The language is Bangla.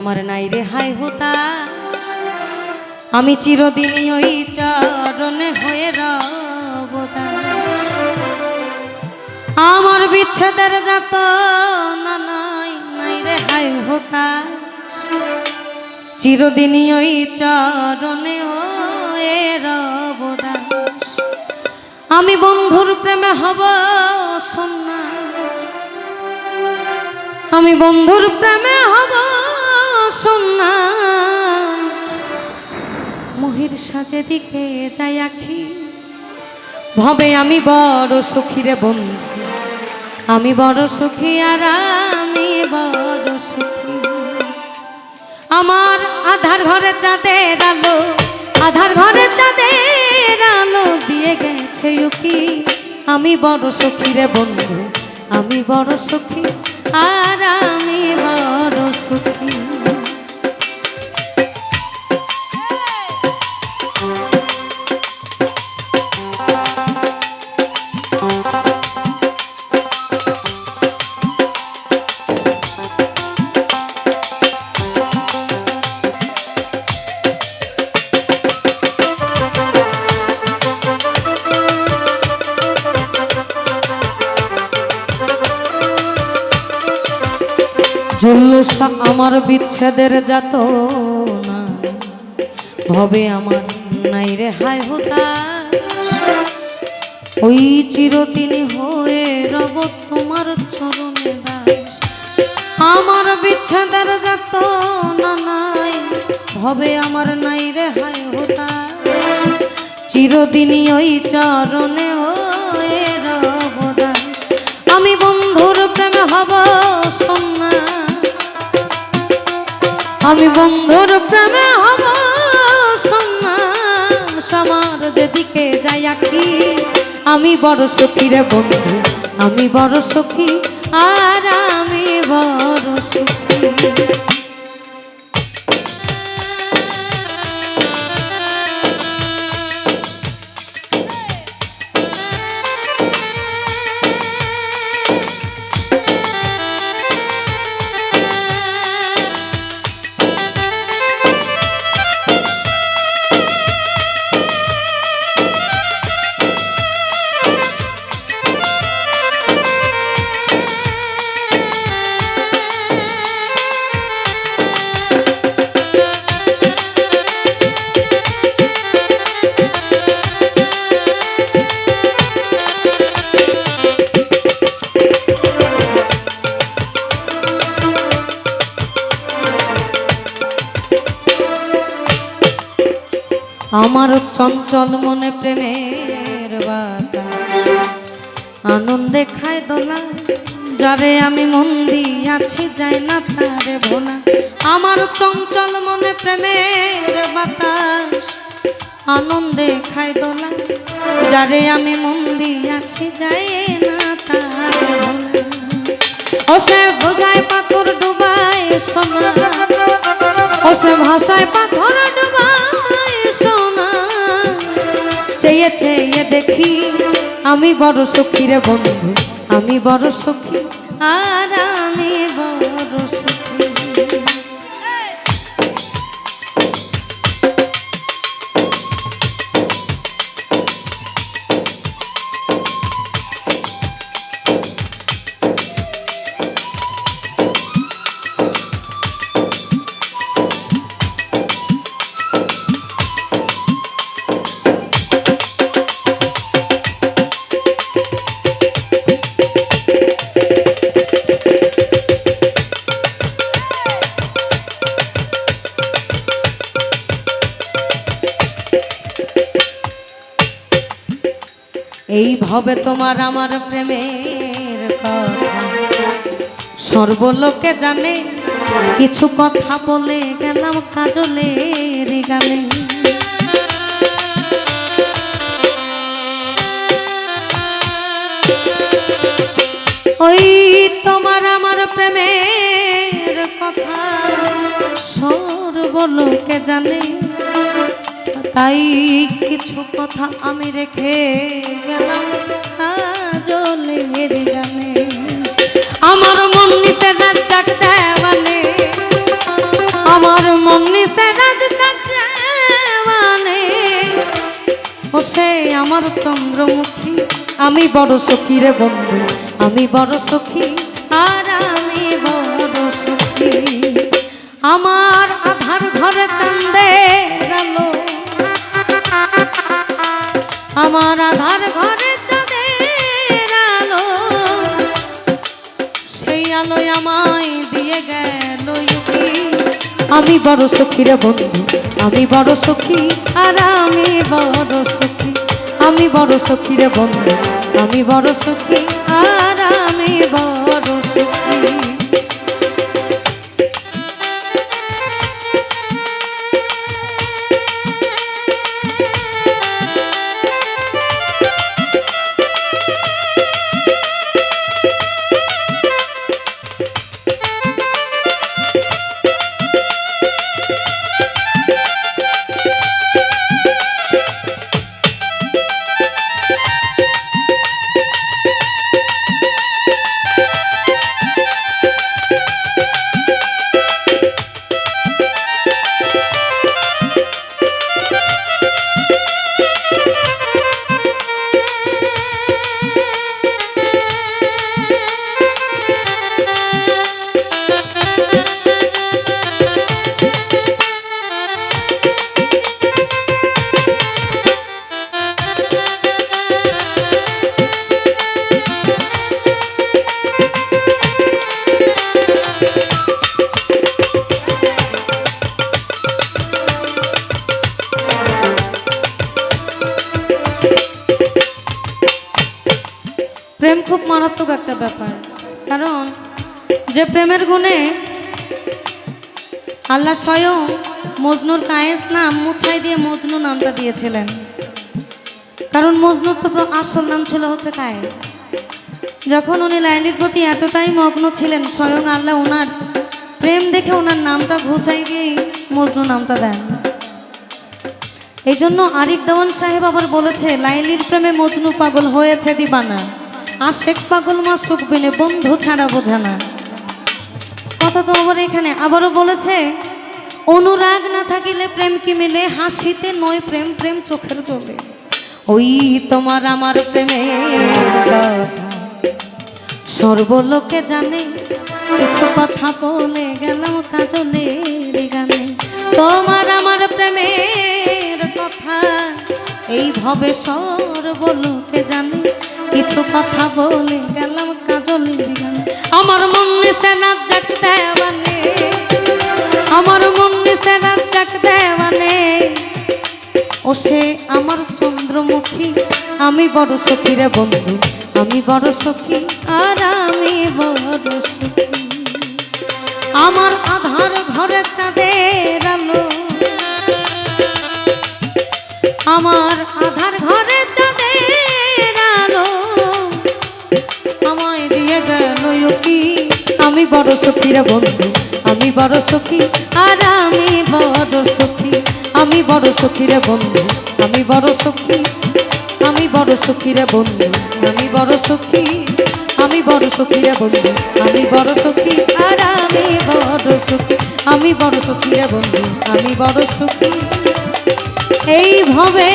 আমার নাই রে হায় হতাশ, আমি চিরদিনই ওই চরণে হয়ে রব দাস। আমার বিচ্ছেদের যত না নাই নাই রে হায় হতাশ, চিরদিনই ওই চরণে হয়ে রব দাস। আমি বন্ধুর প্রেমে হব সন্ন্যাস, আমি বন্ধুর প্রেমে হব সন্ন্যাস। মোহির সাজে দিকে যাই আখি, ভবে আমি বড় সুখী রে বন্ধু, আমি বড় সুখী আর আমি বড় সুখী। আমার আধার ঘরে চাঁদের আলো, আধার ঘরে চাঁদের আলো দিয়ে গেছে উকি। আমি বড় সুখী রে বন্ধু, আমি বড় সুখী আর আমি বড় সুখী। জুলুস আমার বিচ্ছেদের যাত না, ভবে আমার নাই রে হায় হতাশ। ওই চিরদিন হয়ে রব তোমার চরণে দাস। আমার বিচ্ছেদের যাত না নাই, ভবে আমার নাই রে হায় হতাশ, চিরদিনই ওই চরণে হয়ে রব দাস। আমি বন্ধুর প্রেমে হব সন্ন্যাস, আমি বন্ধুর প্রেমে হব সন্ন্যাস। আমার যেদিকে যাই আখি, আমি বড় সুখী রে বন্ধু, আমি বড় সুখী আর আমি বড় সুখী। আমার চঞ্চল মনে প্রেমের বাতাস আনন্দে খায় দোলা, যারে আমি মন দিয়াছি যাই না তারে ভোলা। আমার চঞ্চল মনে প্রেমের বাতাস আনন্দে খায় দোলা, যারে আমি মন দিয়াছি যাই না তারে ভোলা। ও সে বোঝায় পাথর ডুবায় সোনা, ও সে ভাষায় পাথর ডুবায় সোনা। চেয়ে চেয়ে দেখি আমি বড় সুখী রে বন্ধু, আমি বড় সুখী আর আমি বড় সুখী। এই ভবে তোমার আমার প্রেমের কথা সর্বলোকে জানে, কিছু কথা বলে গেলাম কাজলের গানে। ওই তোমার আমার প্রেমের কথা সর্বলোকে জানে, তাই কিছু কথা আমি রেখে গেলাম কাজলের গানে। আমার মন নিতে রাত জাগ দেওয়ানে, মন নিছে রাজ ডাকে মানে ও সে আমার চন্দ্রমুখী আমি বড় সখী রে বন্ধু আমি বড় সখী আর আমি বড় সখী আমার আধার ঘরে চাঁদের আলো আমার আধার ঘরে চাঁদের আলো সেই আলোয় আমায় দিয়ে গেল আমি বড় সখী রে বন্ধু আমি বড় সখী আর আমি বড় সখী আমি বড় সখী রে বন্ধু আমি বড় সখী আর আমি বড় সখী প্রেম খুব মারাত্মক একটা ব্যাপার কারণ যে প্রেমের গুণে আল্লাহ স্বয়ং মজনুর কায়েস নাম মুছাই দিয়ে মজনু নামটা দিয়েছিলেন কারণ মজনুর তো আসল নাম ছিল হচ্ছে কায়েস যখন উনি লাইলির প্রতি এতটাই মগ্ন ছিলেন স্বয়ং আল্লাহ ওনার প্রেম দেখে ওনার নামটা ঘুচাই দিয়েই মজনু নামটা দেন এই জন্য আরিফ দেওয়ান সাহেব আবার বলেছে লাইলির প্রেমে মজনু পাগল হয়েছে দিবানা আশেক পাগল মা সুখ বিনে বন্ধু ছাড়া বোঝা না কথা তো আবার এখানে আবারও বলেছে অনুরাগ না থাকিলে প্রেম কি মিলে হাসিতে নয় প্রেম প্রেম চোখের জলে ওই তোমার আমার প্রেমের সর্বলোকে জানে কিছু কথা বলে গেলাম কাজলের গানে তোমার আমার প্রেমের কথা এই ভবে সর্বলোকে জানে কিছু কথা বলে গেলাম কাজলের গানে আমার মন নিছে রাত জাগ দেওয়ানে আমার মন নিছে রাত জাগ দেওয়ানে ও সে আমার চন্দ্রমুখী আমি বড় সখী রে বন্ধু আমি বড় সখী আর আমি বড় সখী আমার আধার ঘরে চাঁদের আলো আমার আধার ঘরে চাঁদের আলো আমায় দিয়ে গেল কি আমি বড় সখী রে বন্ধু আমি বড় সখী আর আমি বড় সখী আমি বড় সখী রে বন্ধু আমি বড় সখী আমি বড় সখী রে বন্ধু আমি বড় সখী আমি বড় সখী রে বন্ধু আমি বড় সখী আর আমি বড় সখী আমি বড় সখী রে বন্ধু আমি বড় সখী এইভাবে